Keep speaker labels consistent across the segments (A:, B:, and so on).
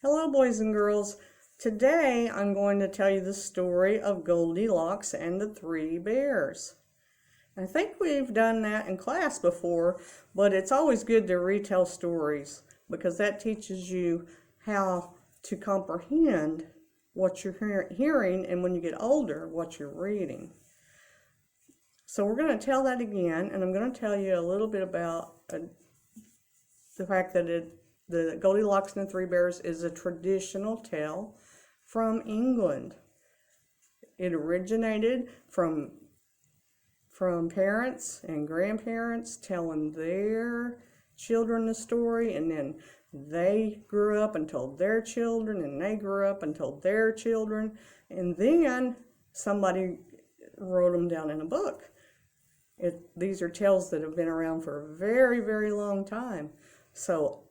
A: Hello, boys and girls. Today I'm going to tell you the story of Goldilocks and the Three Bears. I think we've done that in class before, but it's always good to retell stories because that teaches you how to comprehend what you're hearing and when you get older, what you're reading. So we're going to tell that again, and I'm going to tell you a little bit about the fact that the Goldilocks and the Three Bears is a traditional tale from England. It originated from parents and grandparents telling their children the story, and then they grew up and told their children, and they grew up and told their children, and then somebody wrote them down in a book. These are tales that have been around for a very, very long time. So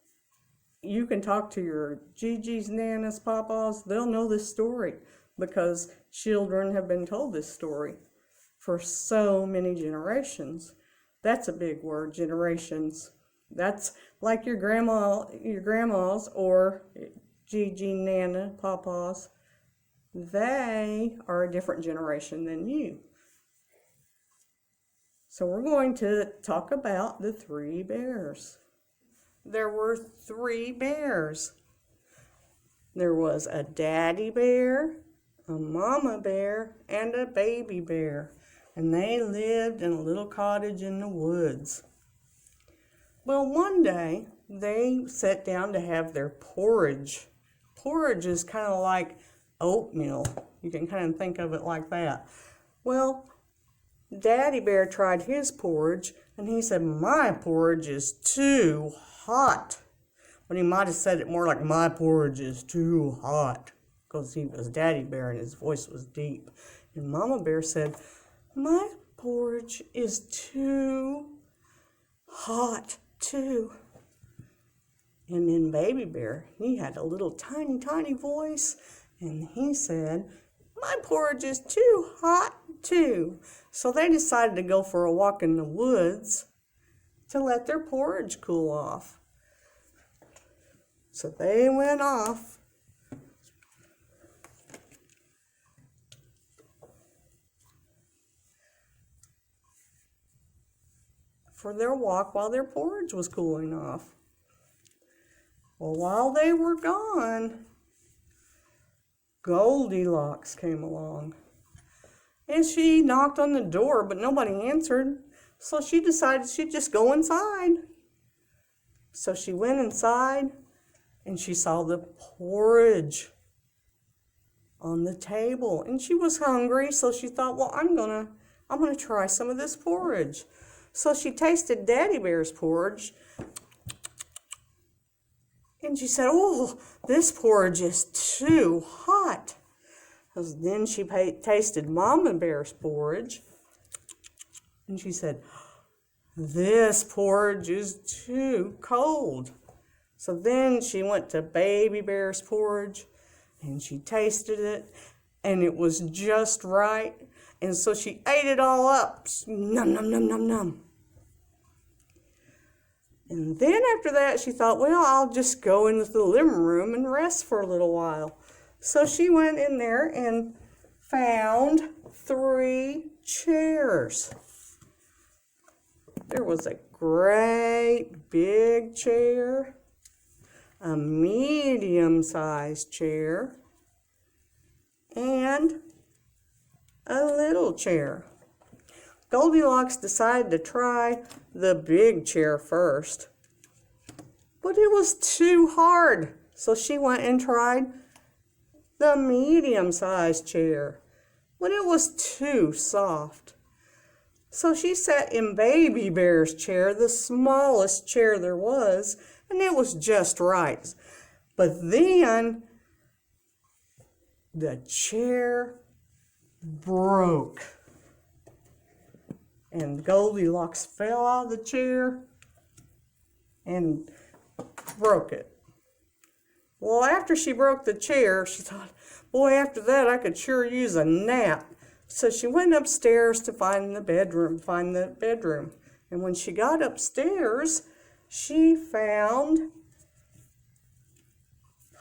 A: you can talk to your Gigi's, Nanas, Papas, they'll know this story because children have been told this story for so many generations. That's a big word, generations. That's like your grandmas or Gigi, Nana, Papas. They are a different generation than you. So we're going to talk about the Three Bears. There were three bears. There was a daddy bear, a mama bear, and a baby bear. And they lived in a little cottage in the woods. Well, one day they sat down to have their porridge. Porridge is kind of like oatmeal. You can kind of think of it like that. Well, Daddy Bear tried his porridge, and he said, "My porridge is too hot." But he might have said it more like, "My porridge is too hot," because he was Daddy Bear and his voice was deep. And Mama Bear said, "My porridge is too hot too." And then Baby Bear, he had a little tiny voice, and he said, "My porridge is too hot too." So they decided to go for a walk in the woods to let their porridge cool off. So they went off. For their walk while their porridge was cooling off. Well, while they were gone, Goldilocks came along. And she knocked on the door, but nobody answered. So she decided she'd just go inside. So she went inside and she saw the porridge on the table. And she was hungry, so she thought, well, I'm gonna try some of this porridge. So she tasted Daddy Bear's porridge. And she said, "Oh, this porridge is too hot." Then she tasted Mama Bear's porridge, and she said, "This porridge is too cold." So then she went to Baby Bear's porridge, and she tasted it, and it was just right. And so she ate it all up. Num, num, num, num, num. And then after that, she thought, well, I'll just go into the living room and rest for a little while. So she went in there and found 3 chairs. There was a great big chair, a medium-sized chair, and a little chair. Goldilocks decided to try the big chair first, but it was too hard. So she went and tried the medium-sized chair, but it was too soft. So she sat in Baby Bear's chair, the smallest chair there was, and it was just right. But then the chair broke, and Goldilocks fell out of the chair and broke it. Well, after she broke the chair, she thought, boy, after that I could sure use a nap. So she went upstairs to find the bedroom. And when she got upstairs, she found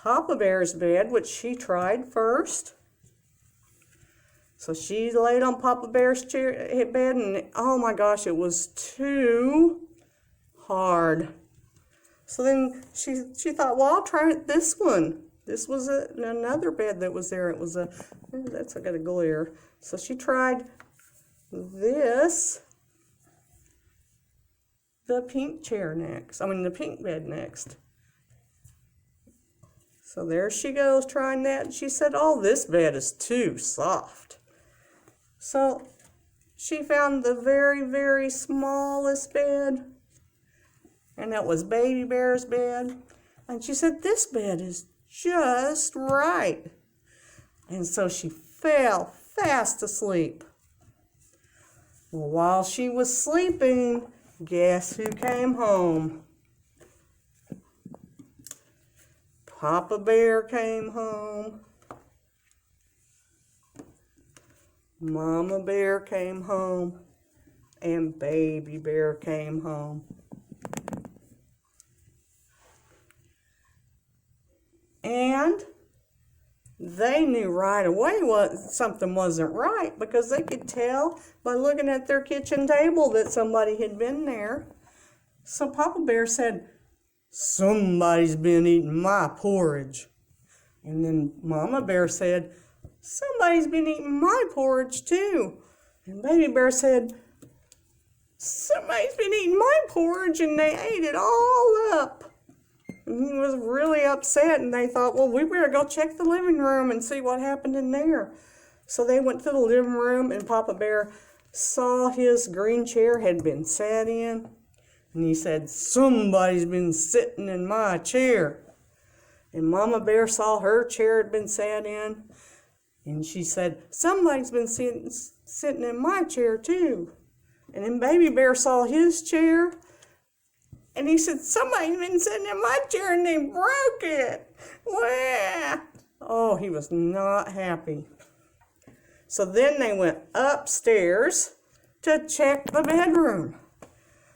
A: Papa Bear's bed, which she tried first. So she laid on Papa Bear's bed, and oh my gosh, it was too hard. So then she thought, well, I'll try this one. This was another bed that was there. It was I got a glare. So she tried this, the pink chair next. The pink bed next. So there she goes trying that. She said, oh, this bed is too soft. So she found the very, very smallest bed, and that was Baby Bear's bed. And she said, this bed is just right. And so she fell fast asleep. Well, while she was sleeping, guess who came home? Papa Bear came home. Mama Bear came home. And Baby Bear came home. And they knew right away something wasn't right, because they could tell by looking at their kitchen table that somebody had been there. So Papa Bear said, somebody's been eating my porridge. And then Mama Bear said, somebody's been eating my porridge too. And Baby Bear said, somebody's been eating my porridge, and they ate it all up. And he was really upset, and they thought, well, we better go check the living room and see what happened in there. So they went to the living room, and Papa Bear saw his green chair had been sat in. And he said, somebody's been sitting in my chair. And Mama Bear saw her chair had been sat in. And she said, somebody's been sitting in my chair too. And then Baby Bear saw his chair. And he said, somebody's been sitting in my chair and they broke it. Wah! Oh, he was not happy. So then they went upstairs to check the bedroom.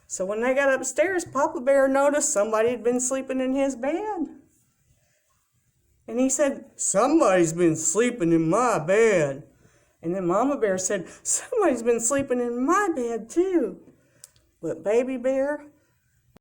A: So when they got upstairs, Papa Bear noticed somebody had been sleeping in his bed. And he said, somebody's been sleeping in my bed. And then Mama Bear said, somebody's been sleeping in my bed too. But Baby Bear,